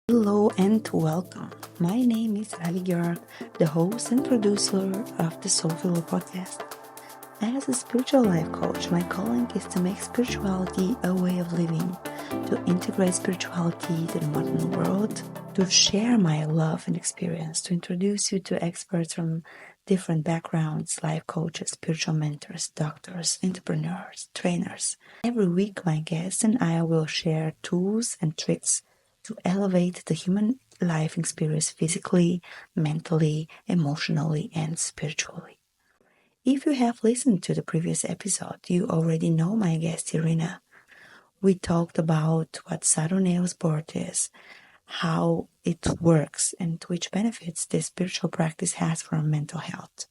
Hello and welcome. My name is Rali, the host and producer of the Soulful podcast. As a spiritual life coach, my calling is to make spirituality a way of living, to integrate spirituality to the modern world, to share my love and experience, to introduce you to experts from different backgrounds, life coaches, spiritual mentors, doctors, entrepreneurs, trainers. Every week, my guests and I will share tools and tricks to elevate the human life experience physically, mentally, emotionally, and spiritually. If you have listened to the previous episode, you already know my guest Irina. We talked about what Saturnaeus birth is, how it works, and which benefits this spiritual practice has for our mental health.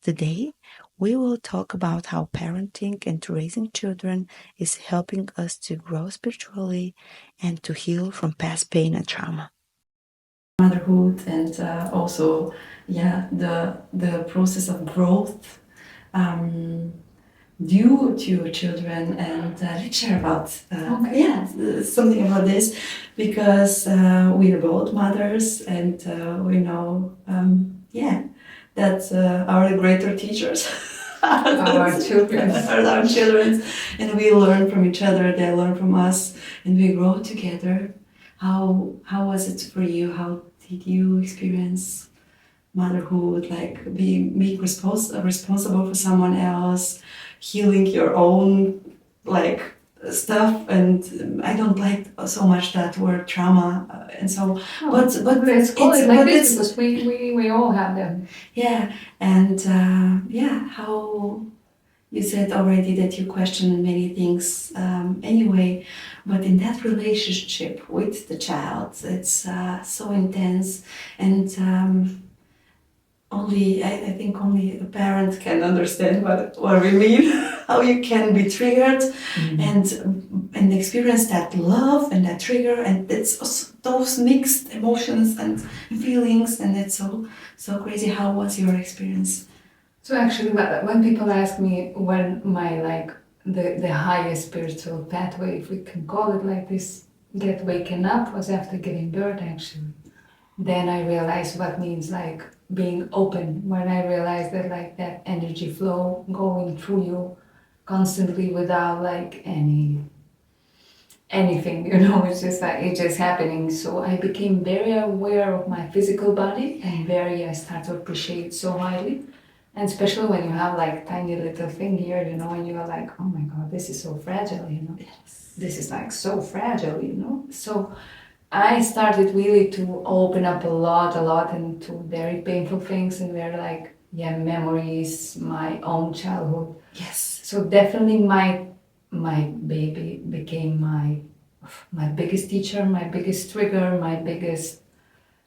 Today, we will talk about how parenting and raising children is helping us to grow spiritually and to heal from past pain and trauma. Motherhood and also, the process of growth due to children, and let's share about something about this because we are both mothers and we know that are the greater teachers. Our children are our children, and we learn from each other, they learn from us, and we grow together. How was it for you? How did you experience motherhood, like being responsible for someone else, healing your own like stuff? And I don't like so much that word trauma, and so but let's call it like this because we all have them. Yeah, and how you said already that you question many things anyway, but in that relationship with the child, it's so intense, and I think only a parent can understand what we mean, how you can be triggered and experience that love and that trigger, and it's those mixed emotions and feelings, and it's so crazy. How was your experience? So actually, when people ask me when my the highest spiritual pathway, if we can call it like this, get waken up was after giving birth actually. Then I realized what means like being open, when I realized that like that energy flow going through you constantly without like anything, it's just like it's just happening. So I became very aware of my physical body and I start to appreciate so highly. And especially when you have like tiny little thing here, and you're like, oh my God, this is so fragile, Yes. This is like so fragile. So I started really to open up a lot into very painful things and very like, memories, my own childhood. Yes. So definitely my baby became my biggest teacher, my biggest trigger, my biggest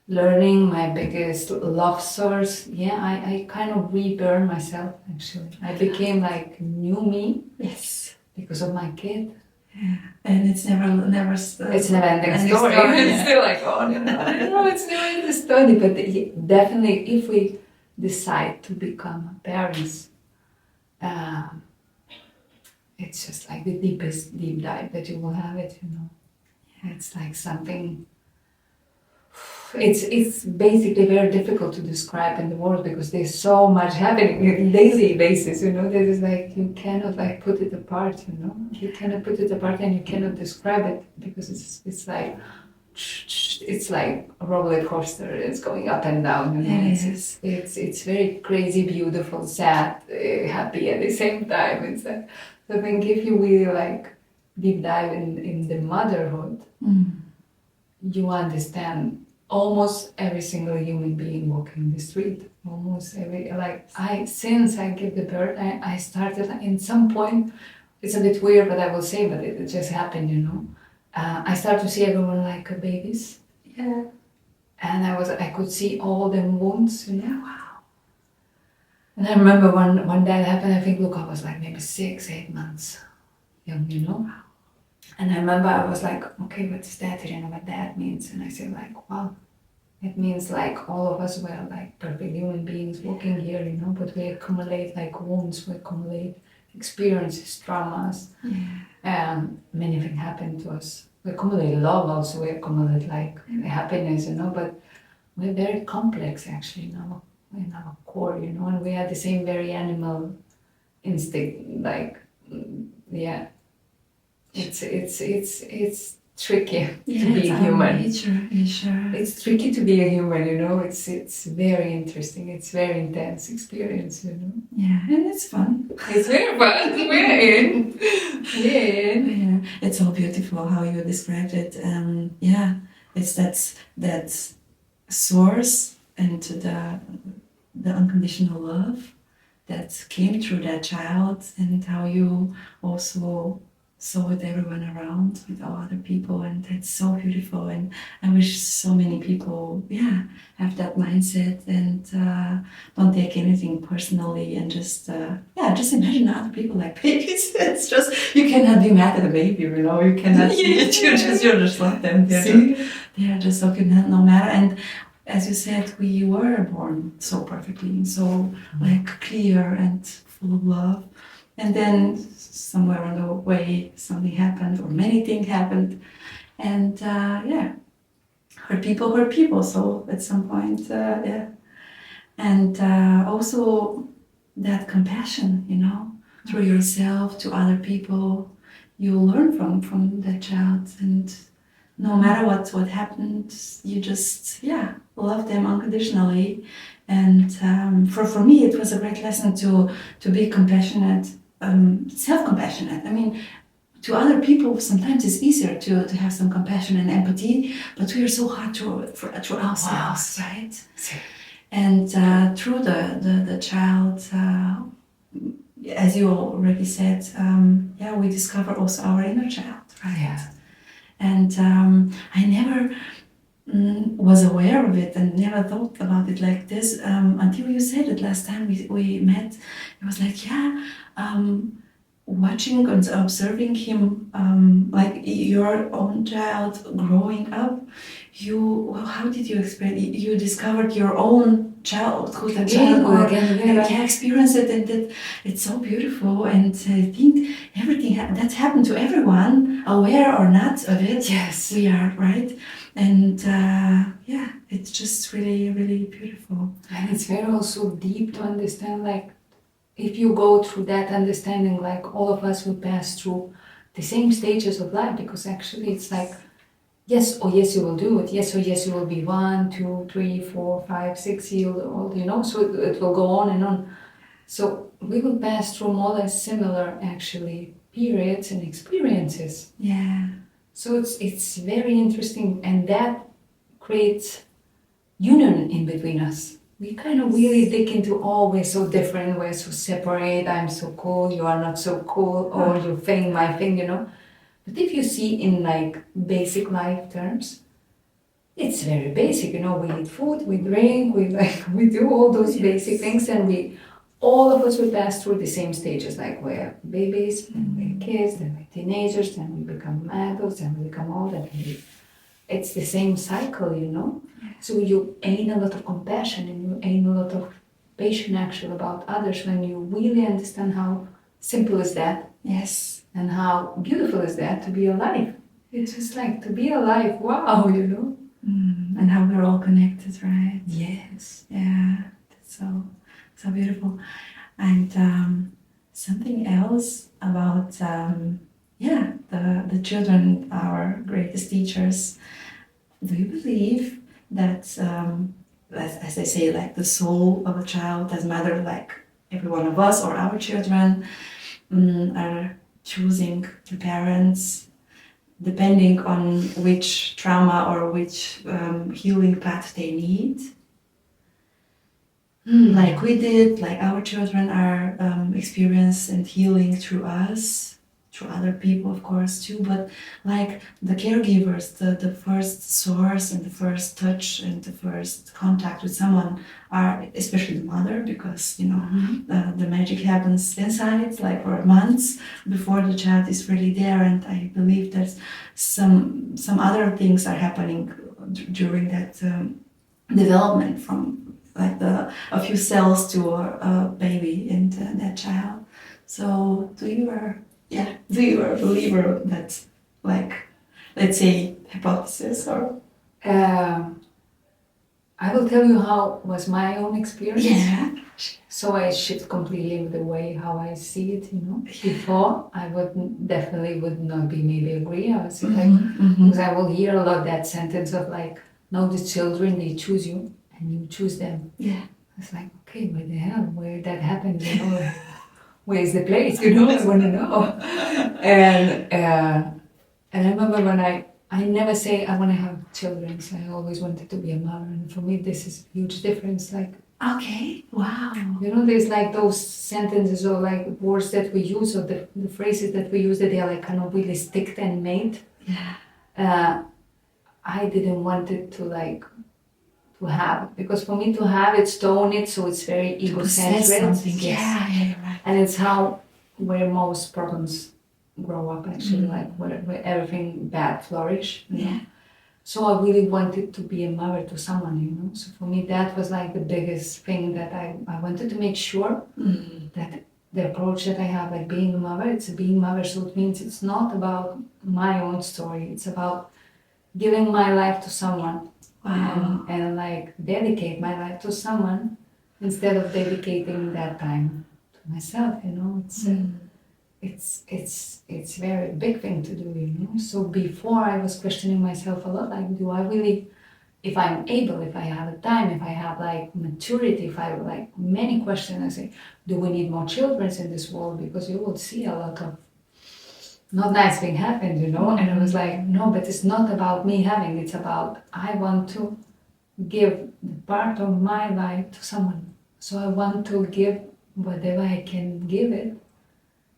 learning, my biggest love source. I kind of reborn myself actually. I became like new me. Yes. Because of my kid. Yeah. And it's never it's never ending story. It's still like, it's never ending story. But definitely, if we decide to become parents, it's just like the deepest deep dive that you will have it. It's like something. It's basically very difficult to describe in the words because there's so much happening on a daily basis, There is like, you cannot like put it apart, You cannot put it apart and you cannot describe it because it's like a roller coaster. It's going up and down, Yes. It's very crazy, beautiful, sad, happy at the same time. It's like, so I think if you really like deep dive in the motherhood, you understand almost every single human being walking the street. Almost every, since I gave the birth, I started in some point, it's a bit weird, but I will say, but it just happened, I started to see everyone like babies. Yeah. And I could see all the wounds, Wow. And I remember when that happened, I think Luca was like maybe 6-8 months young, Wow. And I remember I was like, okay, what's that? I don't know what that means. And I said like, wow, it means like all of us were like perfect human beings walking here, but we accumulate like wounds, we accumulate experiences, traumas, and many things happened to us. we accumulate love also, we accumulate like happiness, but we're very complex actually in our core, and we have the same very animal instinct, like, yeah, it's tricky to be a human. It's tricky to be a human, it's very interesting, it's very intense experience, Yeah, and it's fun. It's very fun. We're in. Yeah, it's so beautiful how you described it. Yeah, it's that source into the unconditional love that came through that child, and how you also saw with everyone around, with all other people, and that's so beautiful. And I wish so many people, have that mindset and don't take anything personally, and just imagine other people like babies. It's just, you cannot be mad at a baby, you cannot see it. You just love them. They're just so good, no matter. And as you said, we were born so perfectly and so like clear and full of love. And then somewhere on the way something happened, or many things happened, and hurt people. So at some point, and also that compassion, through yourself to other people, you learn from that child, and no matter what happened, you just love them unconditionally. And for me, it was a great lesson to be compassionate, self-compassionate. I mean, to other people, sometimes it's easier to have some compassion and empathy, but we are so hard for ourselves, right? And through the child, as you already said, we discover also our inner child, right? Yeah. And I never was aware of it and never thought about it like this until you said it last time we met. It was like, watching and observing him, like your own child growing up. How did you experience? You discovered your own childhood and childhood, experience it, and that it's so beautiful. And I think everything that happened to everyone, aware or not of it. Yes, we are, right. And it's just really, really beautiful. And it's very also deep to understand, like, if you go through that understanding, like all of us will pass through the same stages of life, because actually it's like, yes, oh yes, you will do it. Yes, oh yes, you will be 1, 2, 3, 4, 5, 6 years old, so it will go on and on. So we will pass through more or less similar, actually, periods and experiences. Yeah. So it's very interesting, and that creates union in between us. We kind of really dig into, we're so different, we're so separate, I'm so cool, you are not so cool, or your thing, my thing, But if you see in like basic life terms, it's very basic, we eat food, we drink, we do all those basic things, and all of us will pass through the same stages, like we're babies, then we're kids, then we're teenagers, then we become adults, then we become old, and it's the same cycle, So you gain a lot of compassion, and you gain a lot of patience actually about others when you really understand how simple is that. Yes. And how beautiful is that to be alive. It's just like to be alive, wow, And how we're all connected, right? Yes. Yeah, that's so beautiful. And something else about the children, our greatest teachers. Do you believe that, as I say, like the soul of a child, as mother, like every one of us or our children, are choosing the parents depending on which trauma or which healing path they need? Like we did, like our children are experienced and healing through us, through other people, of course, too, but like the caregivers, the first source and the first touch and the first contact with someone are especially the mother, because the magic happens inside, like for months before the child is really there. And I believe that some other things are happening during that development, from like a few cells to a baby and that child. So do you are a believer that like let's say, hypothesis or? I will tell you how was my own experience. Yeah. So I shift completely the way how I see it, you know. Before, I definitely would not be maybe agree. I was like, because I will hear a lot that sentence of like, no, the children, they choose you and you choose them. Yeah. It's like, okay, where the hell, where that happened, you know, where's the place, you know, I want to know. And I remember when I never say I want to have children, so I always wanted to be a mother. And for me, this is a huge difference. Like, okay, wow. You know, there's like those sentences or like words that we use or the phrases that we use that they are like kind of really sticked and made. Yeah. I didn't want it to like to have, because for me to have it's to own it, so it's very egocentric. Yes. Yeah, you're right. And it's where most problems grow up actually, like where everything bad flourish. You know? So I really wanted to be a mother to someone, you know. So for me that was like the biggest thing that I wanted to make sure that the approach that I have, like being a mother, it's a being mother, so it means it's not about my own story, it's about giving my life to someone. Wow. And like dedicate my life to someone instead of dedicating that time to myself, you know. It's very big thing to do, you know. So before I was questioning myself a lot, like, do I really, if I'm able, if I have a time, if I have like maturity, if I have like many questions, I say, do we need more children in this world? Because you will see a lot of not nice thing happen, you know. And I was like, no, but it's not about me having, it's about I want to give the part of my life to someone. So I want to give whatever I can give it.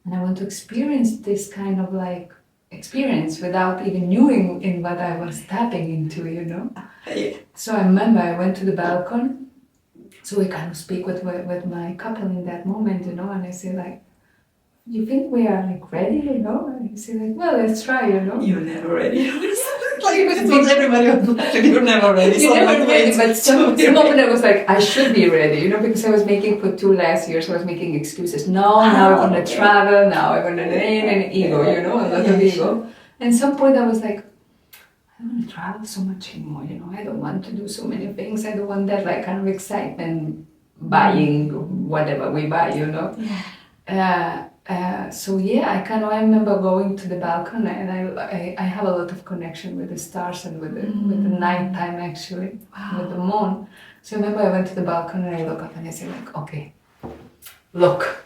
And I want to experience this kind of like experience without even knowing in what I was tapping into, you know. So I remember I went to the balcony. So we kind of speak with my couple in that moment, you know, and I say like, you think we are like ready, you know? And he said like, well, let's try, you know. You're never ready. Like it's what everybody was like, you're never ready. You're never ready, but some moment I was like, I should be ready, you know, because I was making for 2 last years, I was making excuses. No, now I want to travel, now I want to and ego, you know, a lot of ego. And some point I was like, I don't want to travel so much anymore, you know, I don't want to do so many things, I don't want that like kind of excitement buying whatever we buy, you know. So yeah, I remember going to the balcony, and I have a lot of connection with the stars and with the nighttime actually, with the moon. So I remember I went to the balcony and I look up and I say like, okay, look,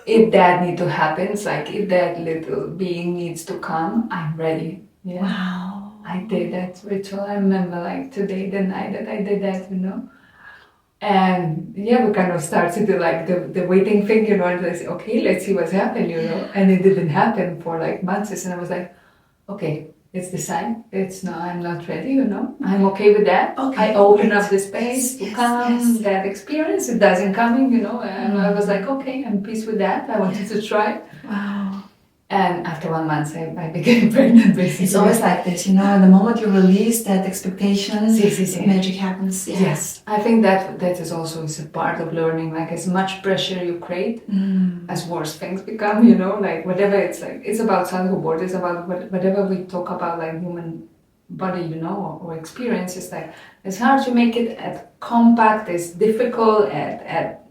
if that need to happen, it's like if that little being needs to come, I'm ready. Yeah. Wow. I did that ritual. I remember like today, the night that I did that, you know. And yeah, we kind of started to like the waiting thing, you know, and I said, okay, let's see what's happened, you know. And it didn't happen for like months, and I was like, okay, it's the sign. It's no, I'm not ready, you know. I'm okay with that. Okay, I open up the space to come, that experience. It doesn't come, you know. And I was like, okay, I'm peace with that. I wanted to try. Wow. And after 1 month, I became pregnant, basically. It's always like this, you know, the moment you release that expectation, magic happens. Yeah. Yes, I think that is also a part of learning, like as much pressure you create, as worse things become, you know, like whatever it's like, it's about self-worth, it's about whatever we talk about, like human body, you know, or experience, it's like, it's hard to make it as compact, it's difficult, at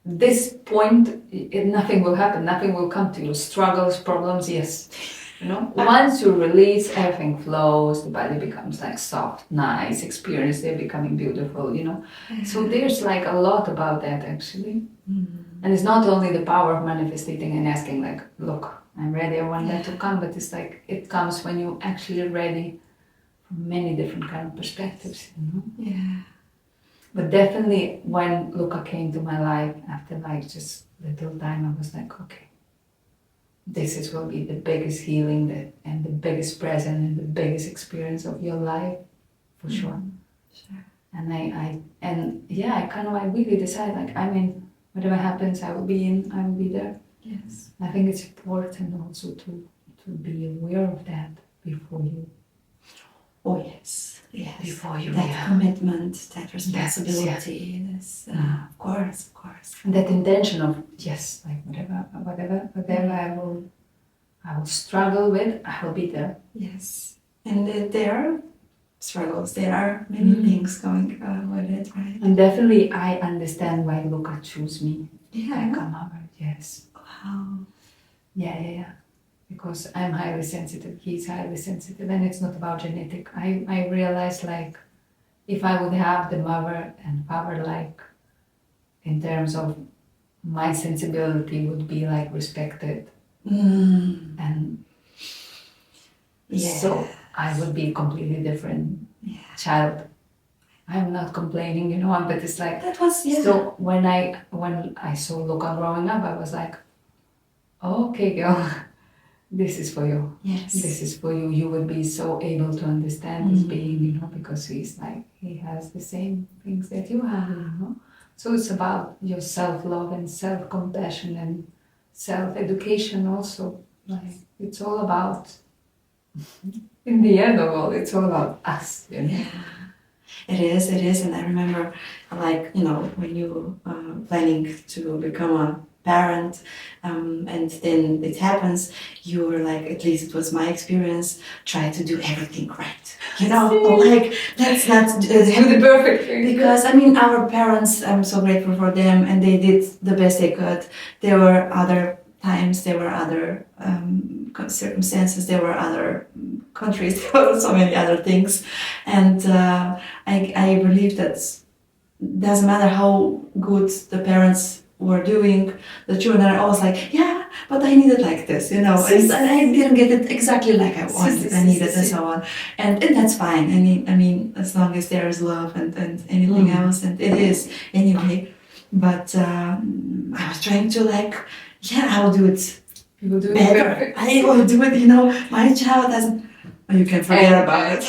this point, nothing will happen, nothing will come to you. Struggles, problems, yes. You know, once you release, everything flows, the body becomes like soft, nice, experience, they're becoming beautiful, you know. So there's like a lot about that actually. And it's not only the power of manifesting and asking like, look, I'm ready, I want that to come, but it's like, it comes when you're actually ready from many different kind of perspectives, you know. Yeah. But definitely when Luca came to my life after like just little time, I was like, okay, this will be the biggest healing and the biggest present and the biggest experience of your life, for sure. Sure. And I really decided like, I mean, whatever happens, I will be there. Yes. I think it's important also to be aware of that before you. Oh yes. Yes. Before you that commitment, that responsibility, this, of course. And that intention of yes, like whatever I I will struggle with, I will be there. Yes. And there are struggles. There are many things going with it, right? And definitely I understand why Luca chose me. Yeah. Like a mother, yes. Wow. Yeah. Because I'm highly sensitive, he's highly sensitive, and it's not about genetic. I realized like if I would have the mother and father, like in terms of my sensibility would be like respected. And so I would be a completely different child. I'm not complaining, but it's like that was So when I saw Luca growing up, I was like, oh, okay, girl, this is for you. Yes. This is for you. You will be so able to understand this being, because he has the same things that you have. So it's about your self-love and self-compassion and self-education also. Like it's all about, in the end of all, it's all about us. Yeah. It is, and I remember, like, when you planning to become a parent, and then it happens, you were like, at least it was my experience, try to do everything right. Like that's not do the perfect thing. Because our parents, I'm so grateful for them, and they did the best they could. There were other times, there were other circumstances, there were other countries, there were so many other things, and I believe that doesn't matter how good the parents were doing, the children are always like, yeah, but I need it like this, and I didn't get it exactly like I wanted, I needed, and so on, and that's fine. I mean, as long as there is love and anything else, and it is anyway. But I was trying to I will do it. You will do it better. I will do it. My child doesn't. You can forget about it.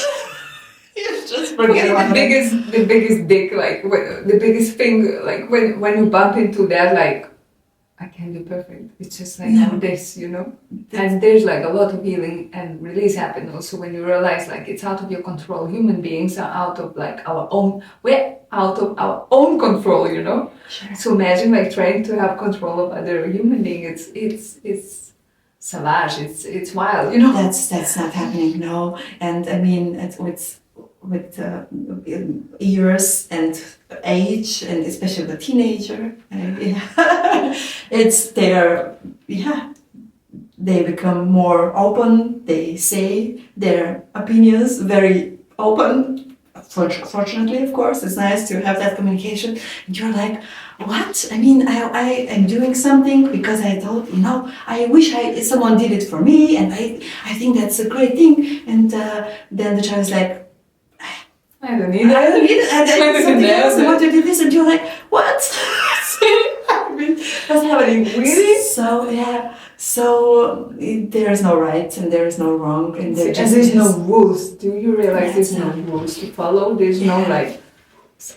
You just forget about it. The biggest dick, the biggest thing, like when you bump into that, like, I can't do perfect. It's just like this, And there's like a lot of healing and release happen also when you realize like it's out of your control. Human beings are out of we're out of our own control, Sure. So imagine like trying to have control of other human beings. It's savage. It's wild, That's not happening, no. And I mean, with years and age, and especially the teenager, it's they become more open. They say their opinions very open. Fortunately, of course, it's nice to have that communication. And you're like, what? I mean, I am doing something because I thought, I wish someone did it for me, and I think that's a great thing. And then the child is like, I don't need it. I don't need it. I did something else. I want to do this, and you're like, what? What's happening? Really? So yeah. So there is no right and there is no wrong, and there's no rules. Do you realize there's no rules to follow? There's no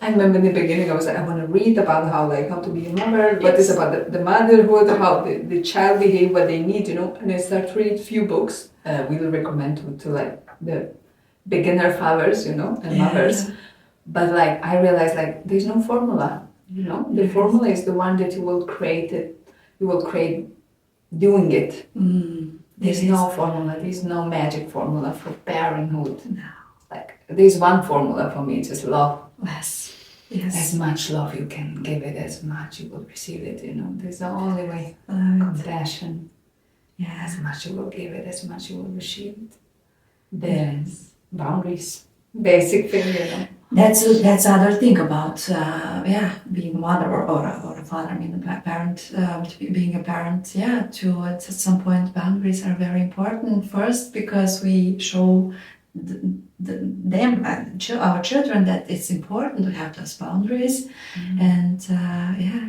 I remember in the beginning I was like, I want to read about how to be a mother, what is about the motherhood, how the child behave, what they need, And I start to read a few books. We will recommend to the beginner fathers, and mothers. But I realized there's no formula, The formula is the one that you will create doing it. There's no formula, there's no magic formula for parenthood. No. There's one formula for me, just love. Yes. As much love you can give it, as much you will receive it, There's the only way. Compassion. Yeah. As much you will give it, as much you will receive it. There's boundaries. Basic thing, That's other thing about being a mother or a father. I mean, a parent, being a parent. To at some point, boundaries are very important. First, because we show our children that it's important to have those boundaries, and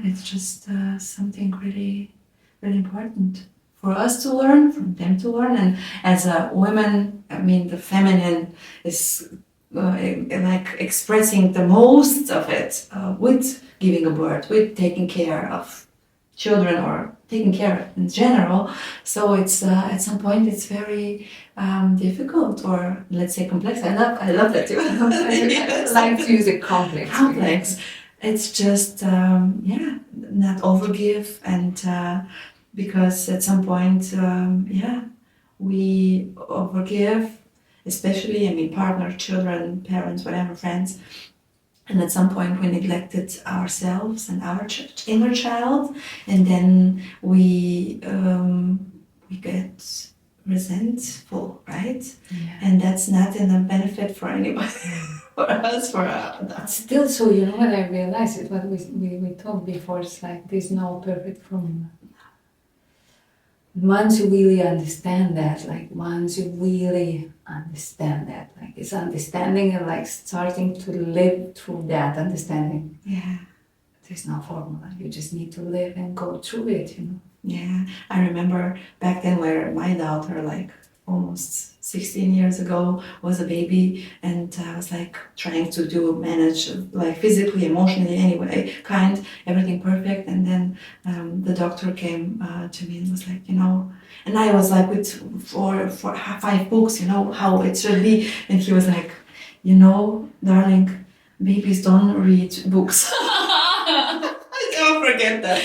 it's just something really, really important for us to learn, for them to learn. And as a woman, I mean, the feminine is expressing the most of it with giving a birth, with taking care of children or taking care in general. So it's at some point it's very difficult, or let's say complex. I love that too. I like to use it complex. Complex. It's just not overgive, and because at some point we forgive, especially, I mean, partner, children, parents, whatever, friends. And at some point we neglected ourselves and our inner child, and then we get resentful, right? Yeah. And that's not in a benefit for anybody, for us, for us. Still, so you know what I realized is what we talked before. It's like there's no perfect formula. Once you really understand that, like it's understanding and like starting to live through that understanding. Yeah. There's no formula. You just need to live and go through it, you know. Yeah, I remember back then where my daughter, like almost 16 years ago, was a baby, and I was like trying to manage, like physically, emotionally, anyway, everything perfect. And then the doctor came to me and was like, and I was like with five books, how it should be. And he was like, darling, babies don't read books. I never forget that.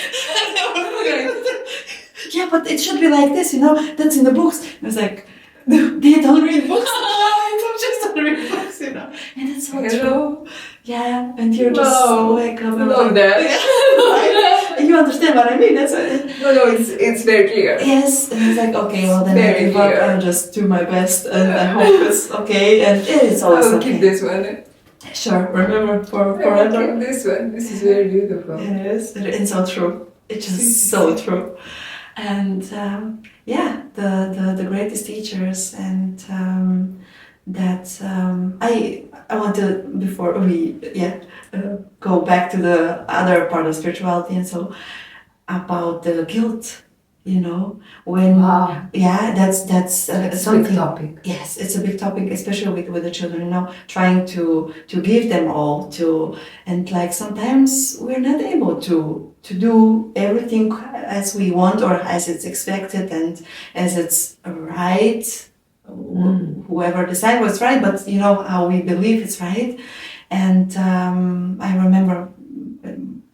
Yeah, but it should be like this, that's in the books. I was like, they don't read books. I just don't read books, And it's so true. Yeah, and you're just so like, love that. You understand what I mean? That's what No, it's very clear. Yes, and it's like, okay, well then I give up. I'll just do my best, and I hope it's okay. And it's always I'll okay. keep this one. Sure, remember forever. I'll keep this one. This is very beautiful. Yes, it's so true. It's just so true. And the greatest teachers, and that I want to, before we go back to the other part of spirituality, and so about the guilt, when that's something. A big topic. Yes, it's a big topic, especially with the children, trying to give them all to, and like sometimes we're not able to do everything as we want or as it's expected and as it's right. Whoever decides what's right, but how we believe it's right. And I remember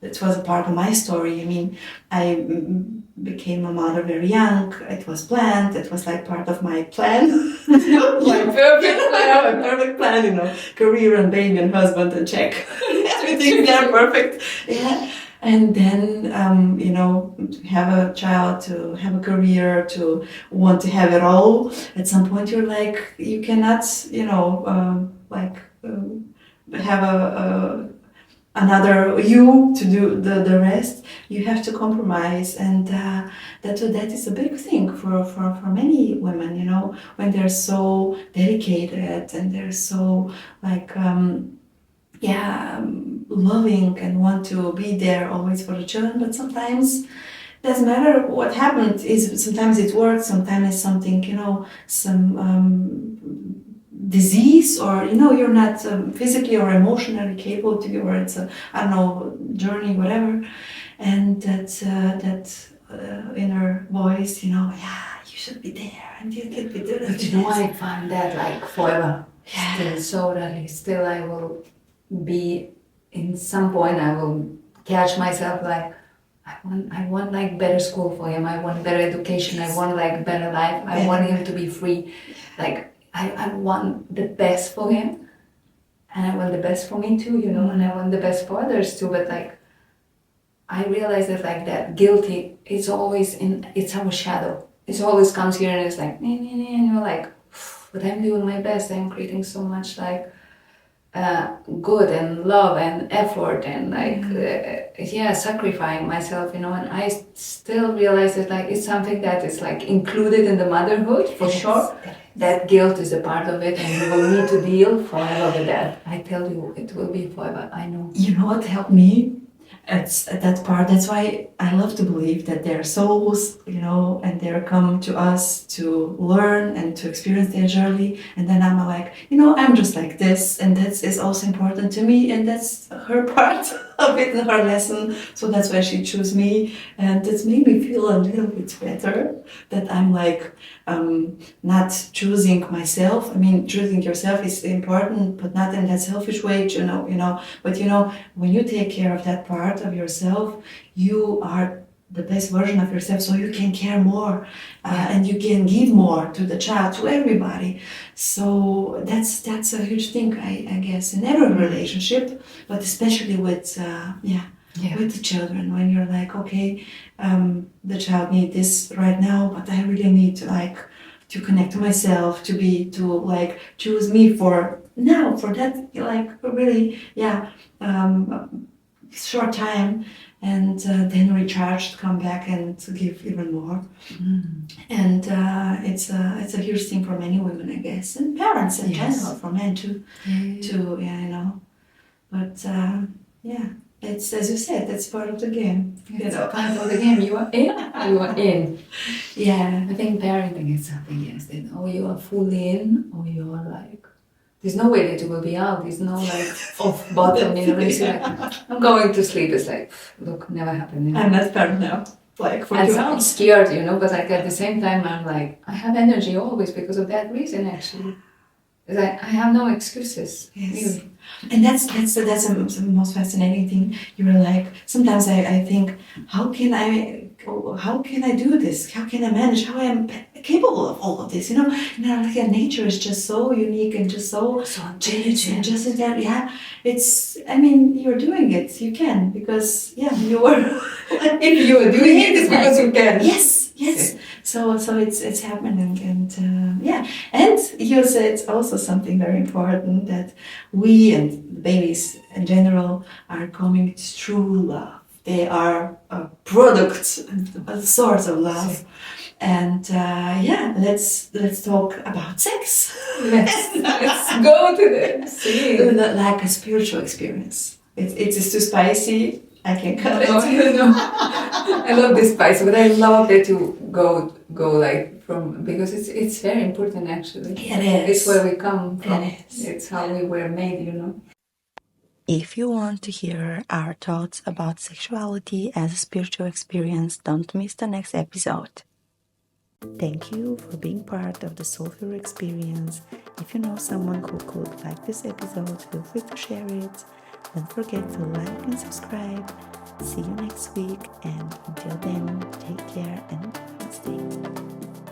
it was a part of my story. I mean, I became a mother very young. It was planned. It was like part of my plan. My perfect plan. My perfect plan, career and baby and husband and check. Everything there perfect. Yeah. And then, to have a child, to have a career, to want to have it all. At some point, you're like, you cannot, have another you to do the rest. You have to compromise, and that is a big thing for many women, when they're so dedicated and they're so like loving and want to be there always for the children. But sometimes doesn't matter what happened, is sometimes it works, sometimes it's something, some disease, or you're not physically or emotionally capable to give, or it's a, I don't know, journey, whatever. And that inner voice, you should be there and you can be doing it. But I find that like forever. Still so Rali. Still I will be, in some point I will catch myself like, I want like better school for him, I want better education, I want like better life, I want him to be free. Like I want the best for him, and I want the best for me too, and I want the best for others too. But like I realize that like that guilty is always it's our shadow. It always comes here and it's like, and you're like, but I'm doing my best, I'm creating so much like good and love and effort and like sacrificing myself, and I still realize that like it's something that is like included in the motherhood for sure. That guilt is a part of it, and you will need to deal forever with that. I tell you, it will be forever. I know. You know what helped me? It's that part. That's why I love to believe that they're souls, and they're come to us to learn and to experience their journey. And then I'm like, I'm just like this, and that is also important to me, and that's her part of it in her lesson. So that's why she chose me, and it's made me feel a little bit better that I'm like not choosing myself. I mean, choosing yourself is important, but not in that selfish way, But when you take care of that part of yourself, you are the best version of yourself, so you can care more, and you can give more to the child, to everybody. So that's a huge thing, I guess, in every relationship, but especially with with the children, when you're like, okay, the child needs this right now, but I really need to connect to myself, to choose me for now, for that, really, short time, and then recharge, come back and to give even more. And it's a huge thing for many women, I guess, and parents in general, for men too. But it's, as you said, that's part of the game. It's part of the game. You are in. You are in. Yeah. I think parenting is something. Yes, that you are fully in, or you are like. There's no way that you will be out. There's no off bottom. It's like I'm going to sleep. It's like, look, never happened. I'm not parent now. For I'm scared, but at the same time, I'm like, I have energy always because of that reason. Actually, it's like I have no excuses. Yes. Really. And that's the most fascinating thing. You're like, sometimes I think, how can I do this? How can I manage? How I am capable of all of this? Nature is just so unique and just so intelligent. And just that, it's. I mean, you're doing it. You can, because you were. If you are doing it, it's because you can. Yes. So it's happening, and and you said also something very important, that we and babies in general are coming through love. They are a product, a source of love, and let's talk about sex. Let's go to this. Like a spiritual experience. It's too spicy. I can cut it. I love this spice, but I love that you go from, because it's very important actually. It is. It's where we come from. It is. It's how we were made, If you want to hear our thoughts about sexuality as a spiritual experience, don't miss the next episode. Thank you for being part of the Soulful experience. If you know someone who could like this episode, feel free to share it. Don't forget to like and subscribe. See you next week, and until then, take care and have a nice day.